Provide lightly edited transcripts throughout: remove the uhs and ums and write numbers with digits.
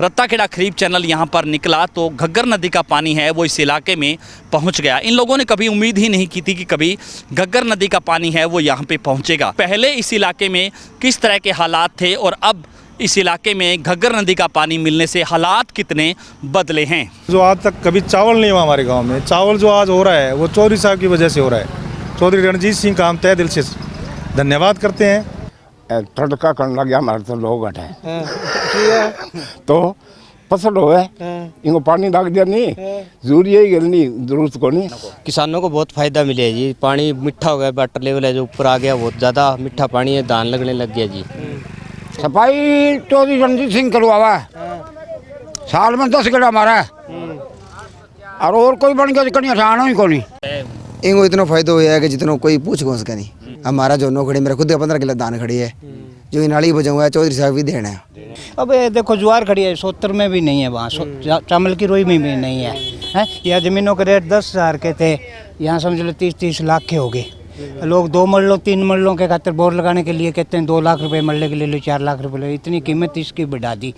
रत्ताखेड़ा खरीफ channel यहाँ पर निकला तो घग्गर नदी का पानी है वो इस इलाके में पहुँच गया। इन लोगों ने कभी उम्मीद ही नहीं की थी कि कभी घग्गर नदी का पानी है वो यहाँ पे पहुँचेगा। पहले इस इलाके में किस तरह के हालात थे और अब इस इलाके में घग्गर नदी का पानी मिलने से हालात कितने बदले हैं। जो आज तक कभी चावल नहीं हुआ हमारे गांव में, चावल जो आज हो रहा है वो चौधरी साहब की वजह से हो रहा है। चौधरी रणजीत सिंह का हम तहे दिल से धन्यवाद करते हैं। तड़का करने लग गया हमारे तो लोग हटे तो फसल हो इनको पानी लग दिया नहीं यूरिया ही गल नहीं जरूरत को नहीं। किसानों को बहुत फायदा मिले जी, पानी मीठा हो गया, वाटर लेवल है जो ऊपर आ गया, बहुत ज़्यादा मीठा पानी है, धान लगने लग गया जी। सफाई चौधरी रणजीत सिंह करवावा साल में 10 गड़ा हमारा और कोई बन गया कहीं आसान ही को नहीं। इनको इतना फायदा हुआ है कि जितना कोई पूछ को सके नहीं। हमारा जो नौकरी मेरा खुद का 15 किलो धान खड़ी है जो इन नाली बजाऊंगा चौधरी साहब भी देना है। अब देखो ज्वार खड़ी है, 70 में भी नहीं है, वहाँ चावल की रोई में भी नहीं है। यहाँ ज़मीनों के रेट 10,000 के थे, यहाँ समझ लो 30-30 लाख के हो गए। लोग 2 मरलों 3 मरलों के खातिर बोर लगाने के लिए कहते हैं 2 लाख रुपए मरले के ले लो, 4 लाख रुपए ले लो, इतनी कीमत इसकी बढ़ा दी।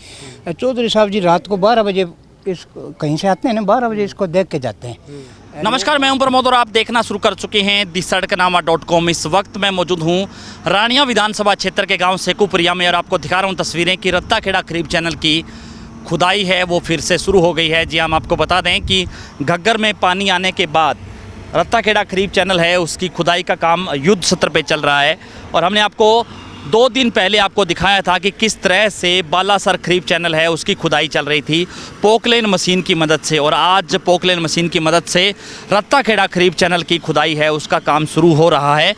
चौधरी साहब जी रात को 12 बजे इस कहीं से आते हैं ना, 12 बजे इसको देख के जाते हैं। नमस्कार, मैं हूं प्रमोद और आप देखना शुरू कर चुके हैं दिसड़कनामा.com। इस वक्त मैं मौजूद हूं रानिया विधानसभा क्षेत्र के गांव सेकुपुरिया में और आपको दिखा रहा हूं तस्वीरें कि रत्ताखेड़ा खरीफ चैनल की खुदाई है वो फिर से शुरू हो गई है। जी हम आपको बता दें कि घग्गर में पानी आने के बाद रत्ताखेड़ा खरीफ चैनल है उसकी खुदाई का काम युद्ध स्तर पे चल रहा है और हमने आपको 2 दिन पहले आपको दिखाया था कि किस तरह से बालासर खरीफ चैनल है उसकी खुदाई चल रही थी पोकलेन मशीन की मदद से, और आज पोकलेन मशीन की मदद से रत्ताखेड़ा खरीफ चैनल की खुदाई है उसका काम शुरू हो रहा है।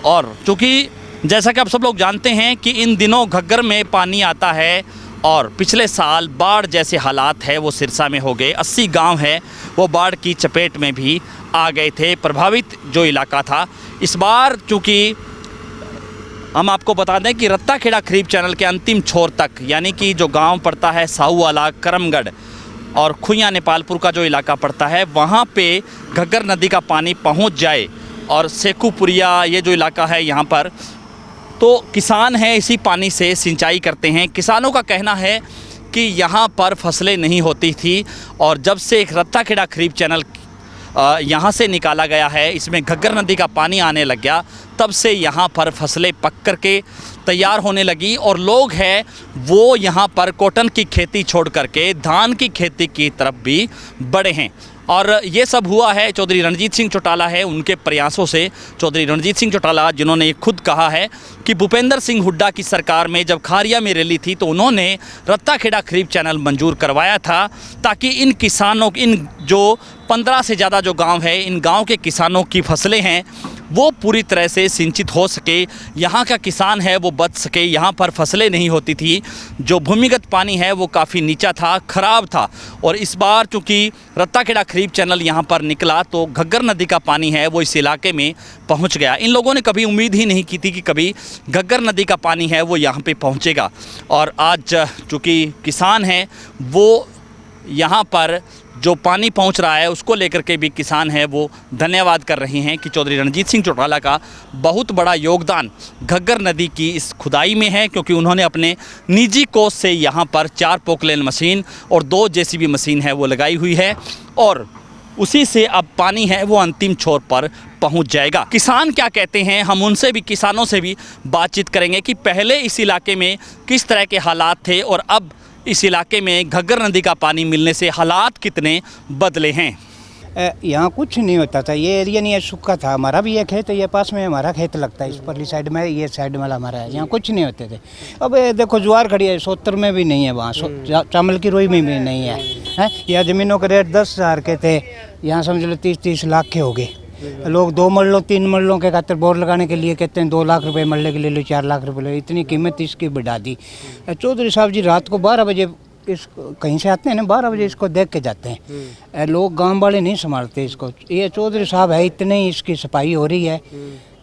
और चूँकि जैसा कि आप सब लोग जानते हैं कि इन दिनों घग्गर में पानी आता है और पिछले साल बाढ़ जैसे हालात है वो सिरसा में हो गए। 80 गांव है वो बाढ़ की चपेट में भी आ गए थे, प्रभावित जो इलाका था। इस बार चूँकि हम आपको बता दें कि रत्ताखेड़ा खरीफ चैनल के अंतिम छोर तक, यानी कि जो गांव पड़ता है साहूवाला, करमगढ़ और खुइयां नेपालपुर का जो इलाका पड़ता है, वहां पे घग्गर नदी का पानी पहुंच जाए और सेकुपुरिया ये जो इलाका है यहाँ पर तो किसान हैं इसी पानी से सिंचाई करते हैं। किसानों का कहना है कि यहाँ पर फसलें नहीं होती थी और जब से एक रत्ताखेड़ा खरीफ चैनल यहाँ से निकाला गया है, इसमें घग्गर नदी का पानी आने लग गया, तब से यहाँ पर फसलें पक कर के तैयार होने लगी और लोग हैं वो यहाँ पर कॉटन की खेती छोड़ करके धान की खेती की तरफ भी बढ़े हैं। और ये सब हुआ है चौधरी रणजीत सिंह चौटाला है उनके प्रयासों से। चौधरी रणजीत सिंह चौटाला जिन्होंने खुद कहा है कि भूपेंद्र सिंह हुड्डा की सरकार में जब खारिया में रैली थी तो उन्होंने रत्ताखेड़ा खरीफ चैनल मंजूर करवाया था ताकि इन किसानों, इन जो 15 से ज़्यादा जो गांव है, इन गांव के किसानों की फसलें हैं वो पूरी तरह से सिंचित हो सके, यहाँ का किसान है वो बच सके। यहाँ पर फसलें नहीं होती थी, जो भूमिगत पानी है वो काफ़ी नीचा था, ख़राब था। और इस बार चूँकि रत्ताखेड़ा खरीफ चैनल यहाँ पर निकला तो घग्गर नदी का पानी है वो इस इलाके में पहुँच गया। इन लोगों ने कभी उम्मीद ही नहीं की थी कि कभी घग्गर नदी का पानी है वो यहाँ पे पहुँचेगा। और आज चूँकि किसान हैं वो यहाँ पर जो पानी पहुंच रहा है उसको लेकर के भी किसान हैं वो धन्यवाद कर रहे हैं कि चौधरी रणजीत सिंह चौटाला का बहुत बड़ा योगदान घग्गर नदी की इस खुदाई में है, क्योंकि उन्होंने अपने निजी कोष से यहाँ पर 4 पोकलेन मशीन और 2 जेसीबी मशीन है वो लगाई हुई है और उसी से अब पानी है वो अंतिम छोर पर पहुंच जाएगा। किसान क्या कहते हैं, हम उनसे भी, किसानों से भी बातचीत करेंगे कि पहले इस इलाके में किस तरह के हालात थे और अब इस इलाके में घग्गर नदी का पानी मिलने से हालात कितने बदले हैं। यहाँ कुछ नहीं होता था, ये एरिया नहीं है, सूखा था। हमारा भी एक खेत है, ये पास में हमारा खेत लगता है, इस परली साइड में, ये साइड वाला हमारा है, यहाँ कुछ नहीं होते थे। अब देखो ज्वार खड़ी है, 70 में भी नहीं है, वहाँ चावल की रोई में भी नहीं है। यहाँ ज़मीनों के रेट 10,000 के थे, यहाँ समझ लो 30-30 लाख के हो गए। लोग 2 मरलों 3 मरलों के खातिर बोर लगाने के लिए कहते हैं 2 लाख रुपए मरले के ले लो, 4 लाख रुपए ले लो, इतनी कीमत इसकी बढ़ा दी। चौधरी साहब जी रात को 12 बजे इस कहीं से आते हैं ना, 12 बजे इसको देख के जाते हैं। लोग गांव वाले नहीं संभालते इसको, ये चौधरी साहब है, इतने ही इसकी सफाई हो रही है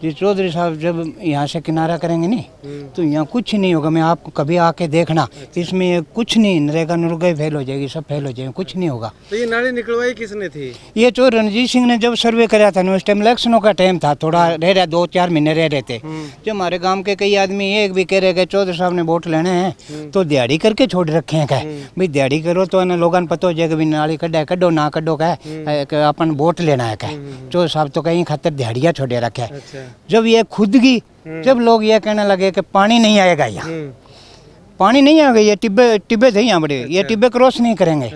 जी चौधरी साहब जब यहाँ से किनारा करेंगे नहीं तो यहाँ कुछ नहीं होगा। मैं आपको कभी आके देखना, इसमें ये कुछ नहीं, नरेगा नुरगा फेल हो जाएगी, सब फेल हो जाएगी, कुछ नहीं होगा। तो ये नाली निकलवाई किसने थी? ये जो रणजीत सिंह ने जब सर्वे कराया था ना, उस टाइम इलेक्शनों का टाइम था, थोड़ा रह रहा 2-4 महीने रह रहे थे। जो हमारे गांव के कई आदमी ये भी कह रहे कि चौधरी साहब ने वोट लेने हैं तो दिहाड़ी करके छोड़ रखे हैं। क्या भाई दिहाड़ी करो तो ना लोगों पता हो जाएगा, नाली कड्डा कड्डो ना कड्डो क्या अपन वोट लेना है। क्या चौधरी साहब तो कहीं खातर दिहाड़ियाँ छोड़े रखे है। जब ये खुद की जब लोग ये कहने लगे कि पानी नहीं आएगा, यहाँ पानी नहीं आएगा, ये टिब्बे थे यहाँ बड़े, ये टिब्बे क्रॉस नहीं करेंगे।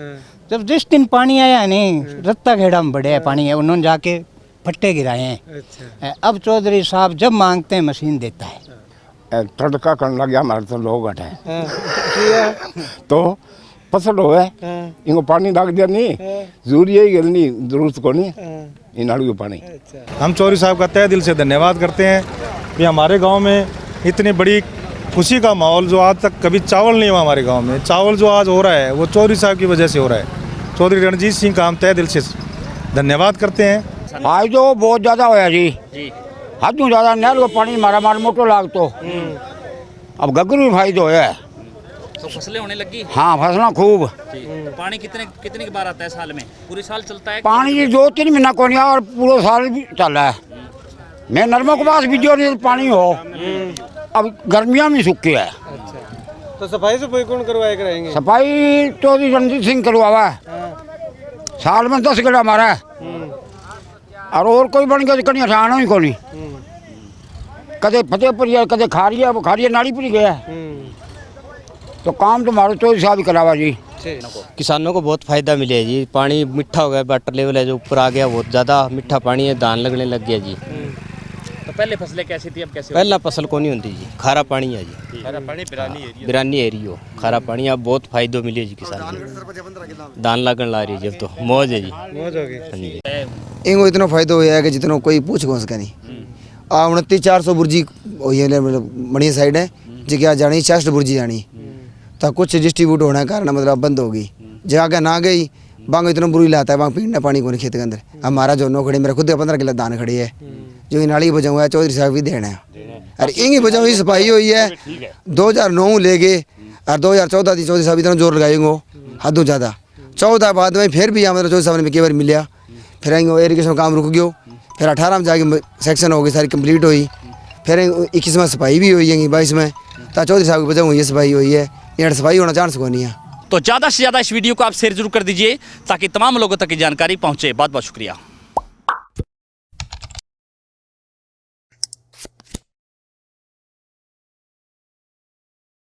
जब जिस दिन पानी आया नहीं, रत्ता खेड़ा में बड़े पानी है, उन्होंने जाके फट्टे गिराए हैं। अब चौधरी साहब जब मांगते हैं मशीन देता है। तड़का करने लग गया हमारे तो लोग हटे तो फसल हो है इनको पानी लग दिया नहीं यूरिया ही गल नहीं जरूरत को नहीं इन आलू पानी। हम चौधरी साहब का तहे दिल से धन्यवाद करते हैं कि हमारे गांव में इतनी बड़ी खुशी का माहौल जो आज तक कभी चावल नहीं हुआ हमारे गांव में, चावल जो आज हो रहा है वो चौधरी साहब की वजह से हो रहा है। चौधरी रणजीत सिंह का हम तहे दिल से धन्यवाद करते हैं। आज तो बहुत ज़्यादा होया जी, हद तू ज़्यादा नहर को पानी मारा मार मोटो लाग तो अब गगरू भी फायदा होया है। तो फसलें होने लगी? हाँ फसलें खूब। पानी कितने की बार आता है साल में? पूरी साल चलता है? पानी जी 2-3 महीना को नहीं और पूरा साल भी चल रहा है। मैं नरमा के पास भी जो नहीं पानी हो, अब गर्मियाँ में सूख है। तो सफाई कौन करवाए कराएंगे? सफाई चौधरी रणजीत सिंह करवावा है, साल में 10 गड़ा मारा है और कोई बन गया कहीं हटाना ही को नहीं। कदे फतेहपुर है, कदे खारिया नाड़ी पुरी गया तो काम तो मारो चौधरी साहब ही करावा जी। किसानों को बहुत फ़ायदा मिले है जी। पानी मीठा हो गया, वाटर लेवल है जो ऊपर आ गया, बहुत ज़्यादा मीठा पानी है, धान लगने लग गया जी। तो पहले फसलें कैसी थी, अब कैसी? पहला फसल को नहीं होती जी, खारा पानी है जी, खारा पानी बिरानी एरियो खारा पानी। अब बहुत फायदे मिले जी किसान को, धान लगन ला रही है जब तो मौज है जी, मौज हो गई। हाँ जी। इनको इतना फायदा हुआ है कि जितना कोई पूछ को सके नहीं। 29-400 बुर्जी हुई है, मतलब बढ़िया साइड है जी, क्या जानी 60 बुर्जी जानी तो कुछ डिस्ट्रीब्यूट होने के कारण मतलब बंद होगी। जगह ना गई बांग इतना बुरी लाता है, बांग पीना पानी को नहीं खेत के अंदर। हमारा जो नो खड़ी, मेरा खुद 15 किलो दान खड़ी है, जो ये नाली बजाऊ है चौधरी साहब भी देना है। अरे इंगी बजाऊ ही सफाई हुई है 2009 ले गए और 2014 थी चौधरी साहब इतना जोर लगाएंगे हद ज़्यादा। 14 बाद में फिर भी यहाँ मतलब चौधरी साहब ने कई बार मिलिया, फिर आएंगे इरीगेशन काम रुक गयो, फिर 18 में जाके सेक्शन हो गई सारी कंप्लीट हुई, फिर 21 में सफाई भी हुई है, 22 में तो चौधरी साहब की बजाऊ हुई है, सफाई हुई है, यहाँ सफाई होना चांस को नहीं है। तो ज़्यादा से ज़्यादा इस वीडियो को आप शेयर जरूर कर दीजिए ताकि तमाम लोगों तक की जानकारी पहुंचे। बहुत बहुत शुक्रिया।